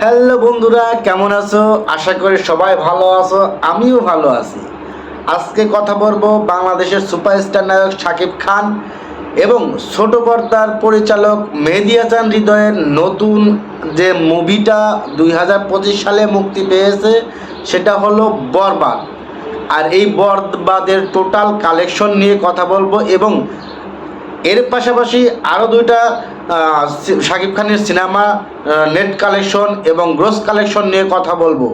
Hello বন্ধুরা, কেমন আছো? আশা করি সবাই ভালো আছো, আমিও ভালো আছি। আজকে কথা বলবো বাংলাদেশের সুপারস্টার নায়ক শাকিব খান এবং ছোট পর্দার পরিচালক মেহেদী হাসান হৃদয়ের নতুন যে মুভিটা 2025 সালে মুক্তি পেয়েছে, সেটা হলো বরবাদ। আর এই বরবাদের টোটাল কালেকশন নিয়ে কথা বলবো এবং এর পাশাপাশি আরও দুইটা শাকিব খানের সিনেমা নেট কালেকশন এবং গ্রস কালেকশন নিয়ে কথা বলবো।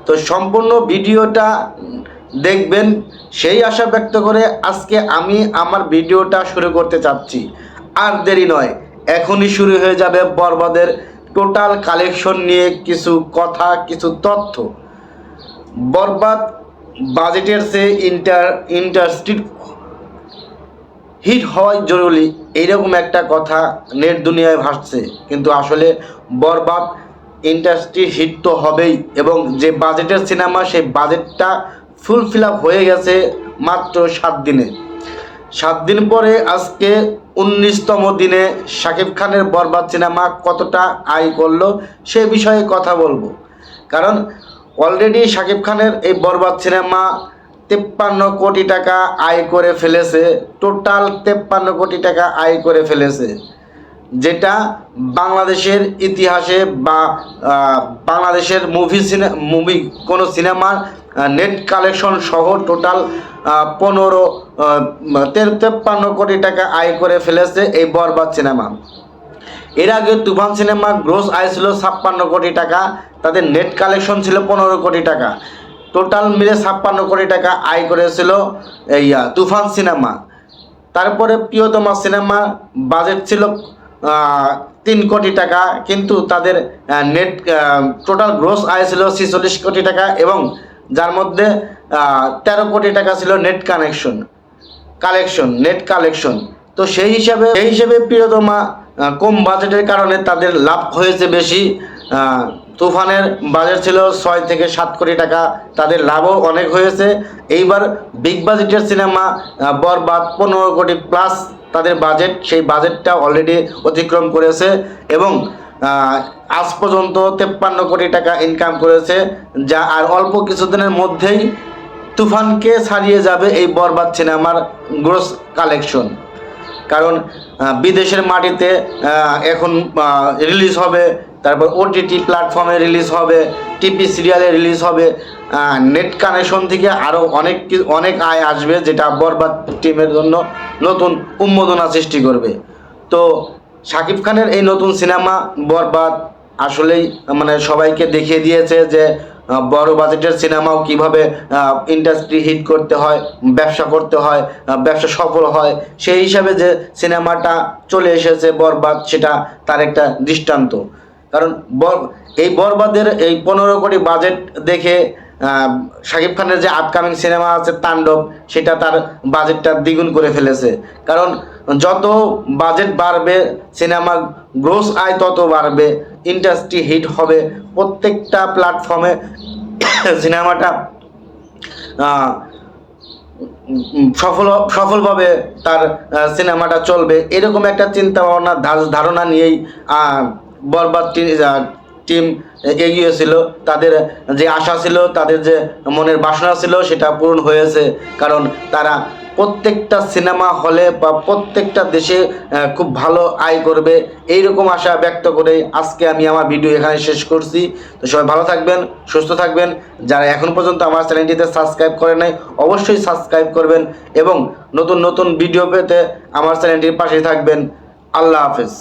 তো সম্পূর্ণ ভিডিওটা দেখবেন সেই আশা ব্যক্ত করে আজকে আমি আমার ভিডিওটা শুরু করতে চাচ্ছি। আর দেরি নয়, এখনই শুরু হয়ে যাবে বরবাদের টোটাল কালেকশন নিয়ে কিছু কথা, কিছু তথ্য। বরবাদ বাজেটের চেয়ে ইন্ডাস্ট্রি হিট হওয়াই জরুরি, এইরকম একটা কথা নেট দুনিয়ায় ভাসছে। কিন্তু আসলে বরবাদ ইন্ডাস্ট্রি হিট তো হবেই, এবং যে বাজেটের সিনেমা সেই বাজেটটা ফুলফিল আপ হয়ে গেছে মাত্র 7 দিনে। 7 দিন পরে আজকে 19তম দিনে শাকিব খানের বরবাদ সিনেমা কতটা আয় করলো সে বিষয়ে কথা বলবো। কারণ অলরেডি শাকিব খানের এই বরবাদ সিনেমা 53 কোটি টাকা আয় করে ফেলেছে। টোটাল 53 কোটি টাকা আয় করে ফেলেছে, যেটা বাংলাদেশের ইতিহাসে বা বাংলাদেশের মুভি কোনো সিনেমার নেট কালেকশন সহ টোটাল 53 কোটি টাকা আয় করে ফেলেছে এই বরবাদ সিনেমা। এর আগে তুফান সিনেমা গ্রোস আয় ছিল 56 কোটি টাকা, তাদের নেট কালেকশন ছিল 15 কোটি টাকা। টোটাল মিলে 56 কোটি টাকা আয় করেছিল এই তুফান সিনেমা। তারপরে প্রিয়তমা সিনেমা বাজেট ছিল 3 কোটি টাকা, কিন্তু তাদের নেট টোটাল গ্রোস আয় ছিল 46 কোটি টাকা, এবং যার মধ্যে 13 কোটি টাকা ছিল নেট কালেকশন। তো সেই হিসাবে প্রিয়তমা কম বাজেটের কারণে তাদের লাভ হয়েছে বেশি। তুফানের বাজেট ছিল 6 থেকে 7 কোটি টাকা, তাদের লাভও অনেক হয়েছে। এইবার বিগ বাজেটের সিনেমা বরবাদ 15 কোটি প্লাস তাদের বাজেট, সেই বাজেটটা অলরেডি অতিক্রম করেছে এবং আজ পর্যন্ত 53 কোটি টাকা ইনকাম করেছে, যা আর অল্প কিছুদিনের মধ্যেই তুফানকে ছাড়িয়ে যাবে এই বরবাদ সিনেমার গ্রোস কালেকশন। কারণ বিদেশের মাটিতে এখন রিলিজ হবে, তারপর ওটিটি প্ল্যাটফর্মে রিলিজ হবে, টিভি সিরিয়ালে রিলিজ হবে, নেট কানেকশন থেকে আরও অনেক আয় আসবে, যেটা বরবাদ টিমের জন্য নতুন উন্মাদনা সৃষ্টি করবে। তো শাকিব খানের এই নতুন সিনেমা বরবাদ আসলেই মানে সবাইকে দেখিয়ে দিয়েছে যে বড় বাজেটের সিনেমাও কিভাবে ইন্ডাস্ট্রি হিট করতে হয়, ব্যবসা করতে হয়, ব্যবসা সফল হয়। সেই হিসাবে যে সিনেমাটা চলে এসেছে বরবাদ, সেটা তার একটা দৃষ্টান্ত। কারণ এই বরবাদের এই 15 কোটি বাজেট দেখে শাকিব খানের যে আপকামিং সিনেমা আছে তাণ্ডব, সেটা তার বাজেটটা দ্বিগুণ করে ফেলেছে। কারণ যত বাজেট বাড়বে সিনেমা গ্রোস আয় তত বাড়বে, ইন্ডাস্ট্রি হিট হবে, প্রত্যেকটা প্ল্যাটফর্মে সিনেমাটা সফলভাবে তার সিনেমাটা চলবে, এরকম একটা চিন্তা ভাবনা ধারণা নিয়েই বরবাদ টিম এগিয়েছিল। তাদের যে আশা ছিল, তাদের যে মনের বাসনা ছিল, সেটা পূরণ হয়েছে। কারণ তারা প্রত্যেকটা সিনেমা হলে বা প্রত্যেকটা দেশে খুব ভালো আয় করবে, এইরকম আশা ব্যক্ত করে আজকে আমি আমার ভিডিও এখানে শেষ করছি। তো সবাই ভালো থাকবেন, সুস্থ থাকবেন। যারা এখন পর্যন্ত আমার চ্যানেলটিতে সাবস্ক্রাইব করে নাই, অবশ্যই সাবস্ক্রাইব করবেন এবং নতুন ভিডিও পেতে আমার চ্যানেলটির পাশে থাকবেন। আল্লাহ হাফেজ।